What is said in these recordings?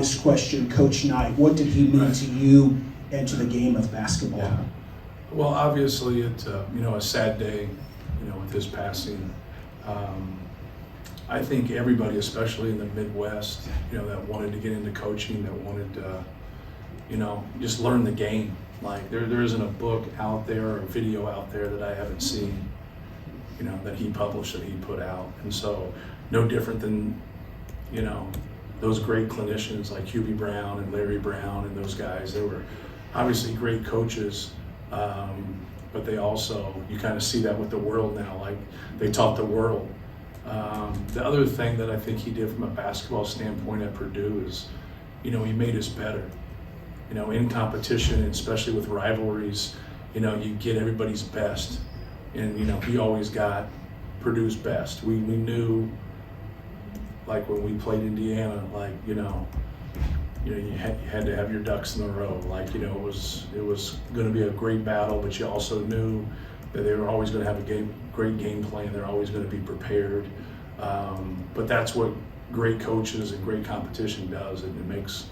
This question, Coach Knight, what did he mean to you and to the game of basketball? Yeah. Well, obviously, it's a sad day, with his passing. I think everybody, especially in the Midwest, that wanted to get into coaching, that wanted to, just learn the game. Like there isn't a book out there or a video out there that I haven't seen, that he published, that he put out. And so, no different than, those great clinicians like Hubie Brown and Larry Brown and those guys. They were obviously great coaches, but they also, you kind of see that with the world now, like they taught the world. The other thing that I think he did from a basketball standpoint at Purdue is, he made us better. In competition, especially with rivalries, you get everybody's best. And, he always got Purdue's best. We knew, like when we played Indiana, like, you had to have your ducks in a row. Like, it was going to be a great battle, but you also knew that they were always going to have a great game plan. They're always going to be prepared. But that's what great coaches and great competition does, and it makes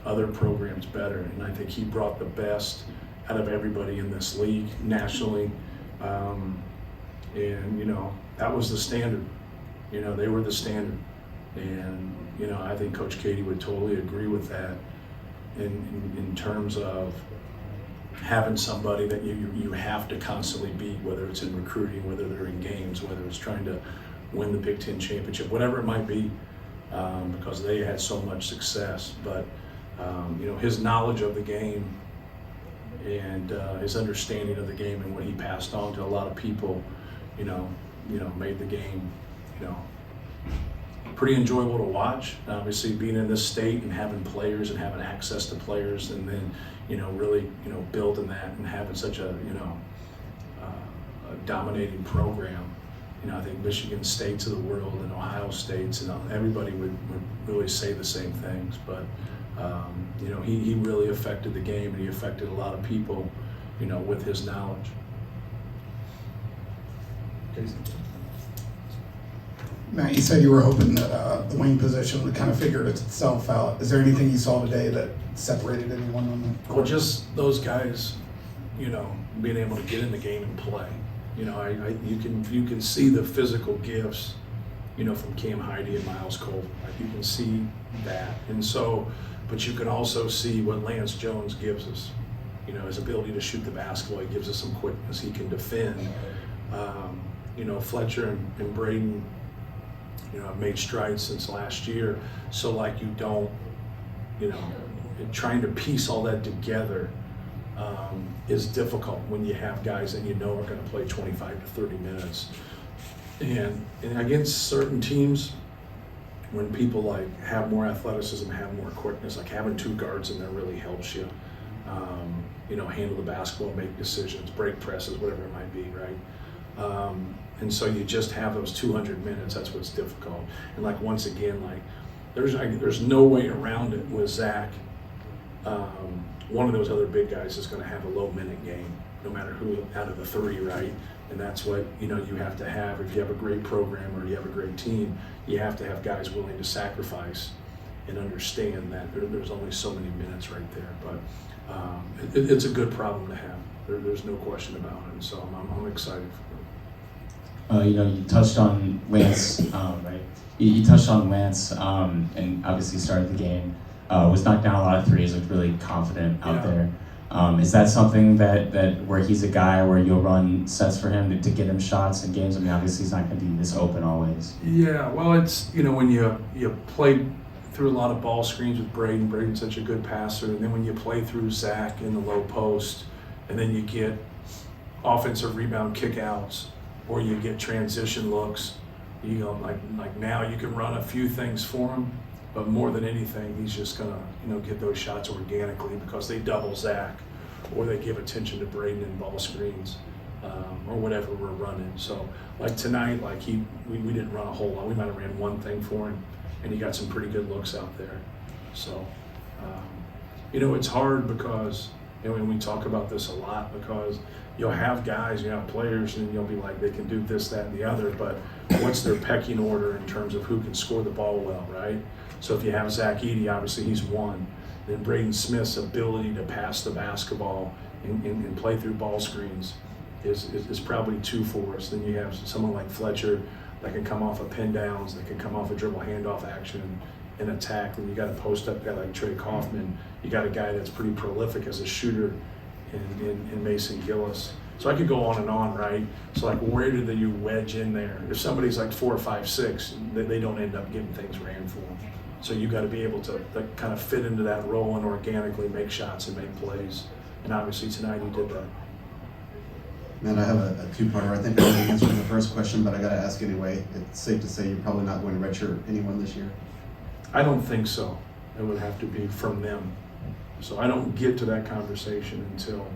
other programs better. And I think he brought the best out of everybody in this league nationally. And, that was the standard. They were the standard. And, I think Coach Katie would totally agree with that in terms of having somebody that you have to constantly beat, whether it's in recruiting, whether they're in games, whether it's trying to win the Big Ten championship, whatever it might be, because they had so much success. But, his knowledge of the game and his understanding of the game and what he passed on to a lot of people, made the game, pretty enjoyable to watch. Obviously, being in this state and having players and having access to players, and then, really, building that and having such a, a dominating program. I think Michigan States of the world and Ohio States and everybody would really say the same things. But, he really affected the game, and he affected a lot of people, with his knowledge. Matt, you said you were hoping that the wing position would kind of figure itself out. Is there anything you saw today that separated anyone on the court? Well, just those guys, being able to get in the game and play. You can see the physical gifts, from Cam Heide and Miles Cole. Like, you can see that, and so, but you can also see what Lance Jones gives us. His ability to shoot the basketball. He gives us some quickness. He can defend. Fletcher and Braden, have made strides since last year. So, like, you don't, trying to piece all that together is difficult when you have guys that are going to play 25 to 30 minutes. And against certain teams, when people like have more athleticism, have more quickness, like having two guards in there really helps you, handle the basketball, make decisions, break presses, whatever it might be, right? And so you just have those 200 minutes. That's what's difficult. And like, once again, like there's no way around it with Zach. One of those other big guys is going to have a low minute game, no matter who out of the three, right? And that's what, you have to have. If you have a great program or you have a great team, you have to have guys willing to sacrifice and understand that there's only so many minutes right there. But it's a good problem to have. There's no question about it. And so I'm excited for it. You touched on Lance, right? You touched on Lance, and obviously started the game. Was knocked down a lot of threes, looked really confident out there. Is that something that where he's a guy where you'll run sets for him to get him shots in games? I mean, obviously he's not going to be this open always. Yeah, well, it's, when you play through a lot of ball screens with Braden's such a good passer, and then when you play through Zach in the low post, and then you get offensive rebound kickouts, or you get transition looks, like now you can run a few things for him, but more than anything, he's just gonna, get those shots organically because they double Zach, or they give attention to Braden in ball screens, or whatever we're running. So, like tonight, like we didn't run a whole lot. We might have ran one thing for him, and he got some pretty good looks out there. So, it's hard because And we talk about this a lot because you'll have guys, you have players, and you'll be like, they can do this, that, and the other, but what's their pecking order in terms of who can score the ball well, right? So if you have Ross-Ade, obviously he's one. Then Braden Smith's ability to pass the basketball and play through ball screens is probably two for us. Then you have someone like Fletcher that can come off of pin downs, that can come off a dribble handoff action and attack. Then you got a post-up guy like Trey Kaufman. You got a guy that's pretty prolific as a shooter in Mason Gillis. So I could go on, right? So like, where do you wedge in there? If somebody's like 4 or 5, 6, they don't end up getting things ran for them. So you got to be able to kind of fit into that role and organically make shots and make plays. And obviously tonight he did that. Man, I have a two-parter. I think I already answered the first question, but I got to ask anyway. It's safe to say you're probably not going to redshirt anyone this year? I don't think so. It would have to be from them. So I don't get to that conversation until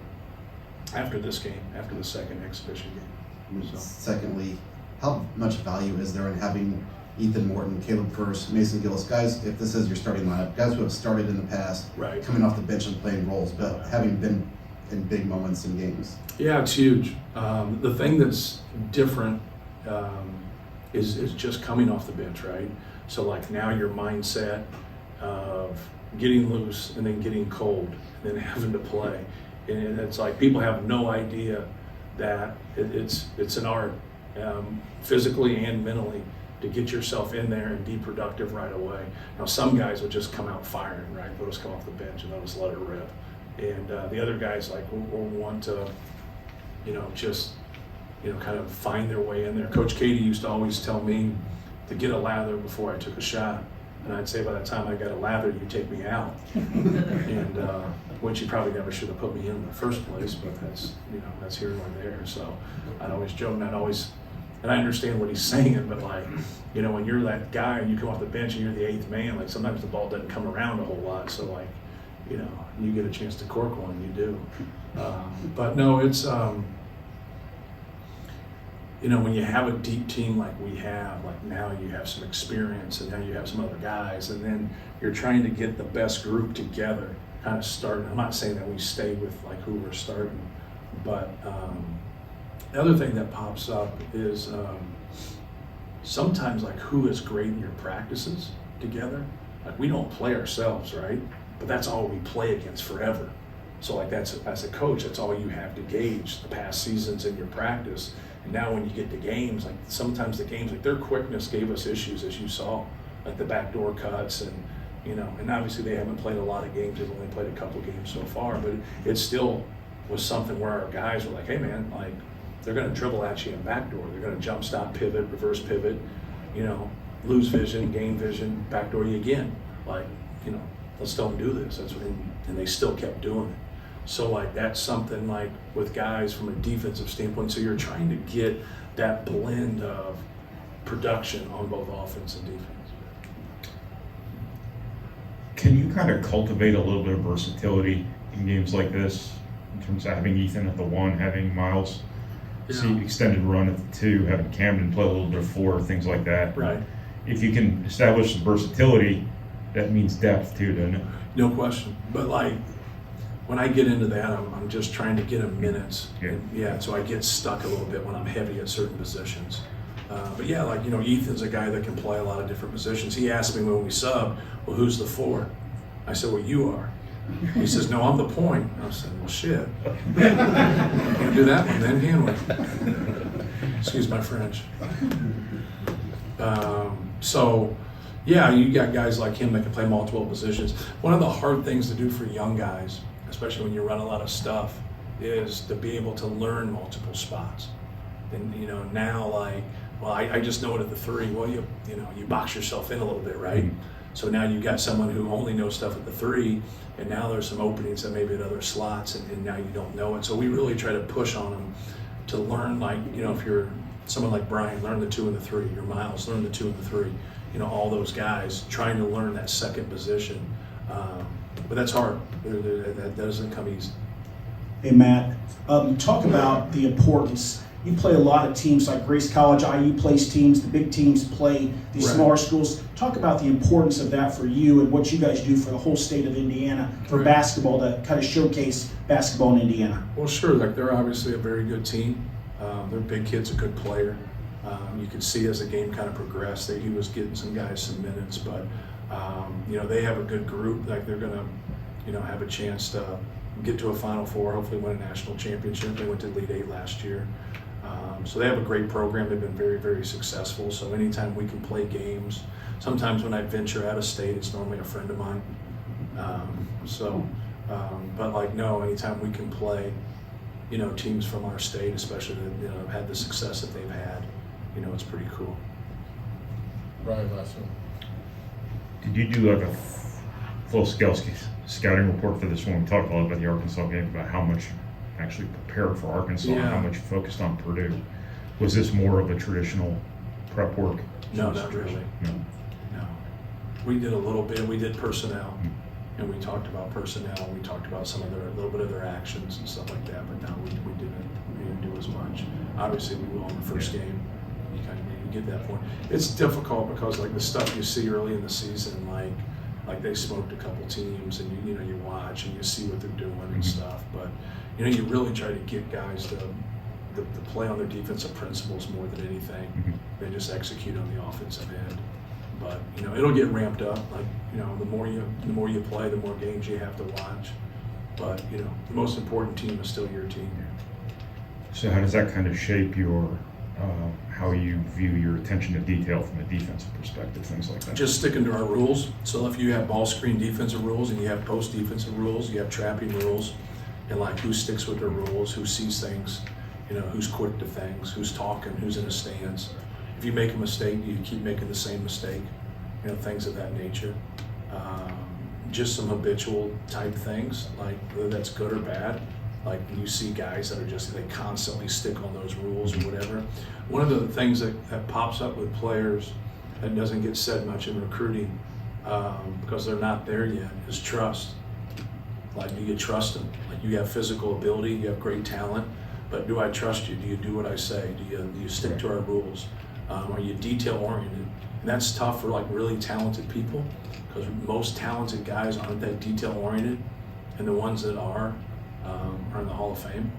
after this game, after the second exhibition game. So. Secondly, how much value is there in having Ethan Morton, Caleb Furst, Mason Gillis, guys, if this is your starting lineup, guys who have started in the past, right, coming off the bench and playing roles, but having been in big moments in games? Yeah, it's huge. The thing that's different is just coming off the bench, right? So like now your mindset of getting loose and then getting cold and then having to play. And it's like people have no idea that it's an art, physically and mentally, to get yourself in there and be productive right away. Now some guys will just come out firing, right? They'll just come off the bench and they'll just let it rip. And the other guys like will want to, just, kind of find their way in there. Coach Katie used to always tell me to get a lather before I took a shot. And I'd say by the time I got a lather, you take me out. And which you probably never should have put me in the first place, but that's here nor there. So I'd always joke, and I understand what he's saying, but like, when you're that guy and you come off the bench and you're the 8th man, like sometimes the ball doesn't come around a whole lot. So like, you get a chance to cork one, you do. But no, it's, when you have a deep team like we have, like now you have some experience and now you have some other guys, and then you're trying to get the best group together, kind of starting. I'm not saying that we stay with like who we're starting, but the other thing that pops up is sometimes like who is great in your practices together. Like we don't play ourselves, right? But that's all we play against forever. So like that's, as a coach, that's all you have to gauge the past seasons in your practice. And now when you get to games, like sometimes the games, like their quickness gave us issues, as you saw, like the backdoor cuts and, and obviously they haven't played a lot of games. They've only played a couple games so far, but it still was something where our guys were like, hey man, like they're going to dribble at you in backdoor. They're going to jump stop, pivot, reverse pivot, lose vision, gain vision, backdoor you again. Like, let's don't do this. That's what, and they still kept doing it. So like that's something like with guys from a defensive standpoint. So you're trying to get that blend of production on both offense and defense. Can you kind of cultivate a little bit of versatility in games like this in terms of having Ethan at the 1, having Miles see extended run at the 2, having Camden play a little bit of 4, things like that? Right. If you can establish the versatility, that means depth too, doesn't it? No question. But like when I get into that, I'm just trying to get him minutes. Yeah. So I get stuck a little bit when I'm heavy at certain positions. But yeah, like, Ethan's a guy that can play a lot of different positions. He asked me when we subbed, well, who's the 4? I said, well, you are. He says, no, I'm the point. I said, well, shit. Can't do that one, then, can we? Excuse my French. So, yeah, you got guys like him that can play multiple positions. One of the hard things to do for young guys, especially when you run a lot of stuff, is to be able to learn multiple spots. And now like, well, I just know it at the 3. Well, you box yourself in a little bit, right? Mm-hmm. So now you've got someone who only knows stuff at the 3, and now there's some openings that maybe at other slots, and now you don't know it. So we really try to push on them to learn, like, if you're someone like Brian, learn the 2 and the 3. Your Miles, learn the 2 and the 3. All those guys trying to learn that second position. But that's hard. That doesn't come easy. Hey, Matt, talk about the importance you play a lot of teams like Grace College, IU plays teams, the big teams play these Right. smaller schools. Talk about the importance of that for you and what you guys do for the whole state of Indiana for Right. basketball to kind of showcase basketball in Indiana. Well, sure. Like they're obviously a very good team. Their big kid's a good player. You could see as the game kind of progressed that he was getting some guys some minutes, but they have a good group. Like they're gonna, have a chance to get to a Final Four, hopefully win a national championship. They went to Elite Eight last year. So they have a great program. They've been very, very successful. So anytime we can play games, sometimes when I venture out of state, it's normally a friend of mine. Anytime we can play, teams from our state, especially that have had the success that they've had, it's pretty cool. Brian, last one. Did you do like a full-scale scouting report for this one? We talked a lot about the Arkansas game, about how much you actually prepared for Arkansas and how much you focused on Purdue. Was this more of a traditional prep work? No, not really. No. No. We did a little bit. We did personnel, and we talked about personnel. We talked about a little bit of their actions and stuff like that. But no, we didn't do as much. Obviously, we will in the first game. You kind of get that point. It's difficult because like the stuff you see early in the season, like they smoked a couple teams, and you watch and you see what they're doing and stuff. But you really try to get guys to play on their defensive principles more than anything. They just execute on the offensive end. But it'll get ramped up. Like the more you play, the more games you have to watch. But the most important team is still your team. So how does that kind of shape your how you view your attention to detail from a defensive perspective, things like that? Just sticking to our rules. So if you have ball screen defensive rules and you have post defensive rules, you have trapping rules, and like who sticks with their rules, who sees things, who's quick to things, who's talking, who's in a stance. If you make a mistake, you keep making the same mistake, things of that nature. Just some habitual type things, like whether that's good or bad. Like you see guys that are they constantly stick on those rules or whatever. One of the things that pops up with players that doesn't get said much in recruiting because they're not there yet is trust. Like, do you trust them? Like, you have physical ability, you have great talent, but do I trust you? Do you do what I say? Do you stick to our rules? Are you detail oriented? And that's tough for like really talented people because most talented guys aren't that detail oriented, and the ones that are in the Hall of Fame.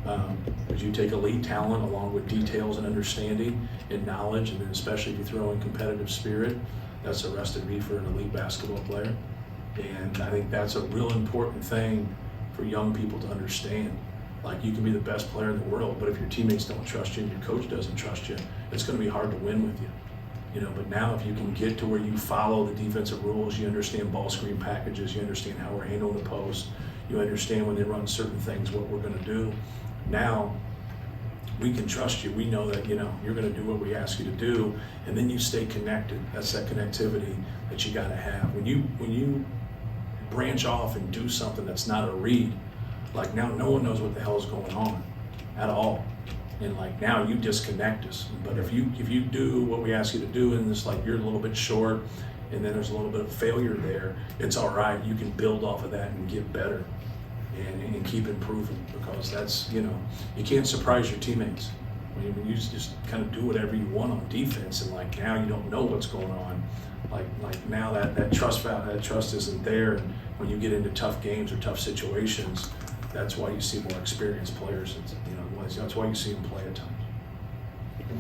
But you take elite talent along with details and understanding and knowledge, and then especially if you throw in competitive spirit, that's a recipe for an elite basketball player. And I think that's a real important thing for young people to understand. Like, you can be the best player in the world, but if your teammates don't trust you and your coach doesn't trust you, it's going to be hard to win with you. But now if you can get to where you follow the defensive rules, you understand ball screen packages, you understand how we're handling the post, you understand when they run certain things, what we're going to do. Now, we can trust you. We know that, you're going to do what we ask you to do, and then you stay connected. That's that connectivity that you got to have. When you branch off and do something that's not a read, like now no one knows what the hell is going on at all. And like now you disconnect us. But if you do what we ask you to do, and it's like you're a little bit short and then there's a little bit of failure there, it's all right. You can build off of that and get better and keep improving, because that's, you can't surprise your teammates. When you just kind of do whatever you want on defense, and like now you don't know what's going on. Like now that trust isn't there, and when you get into tough games or tough situations, that's why you see more experienced players. That's why you see them play a ton.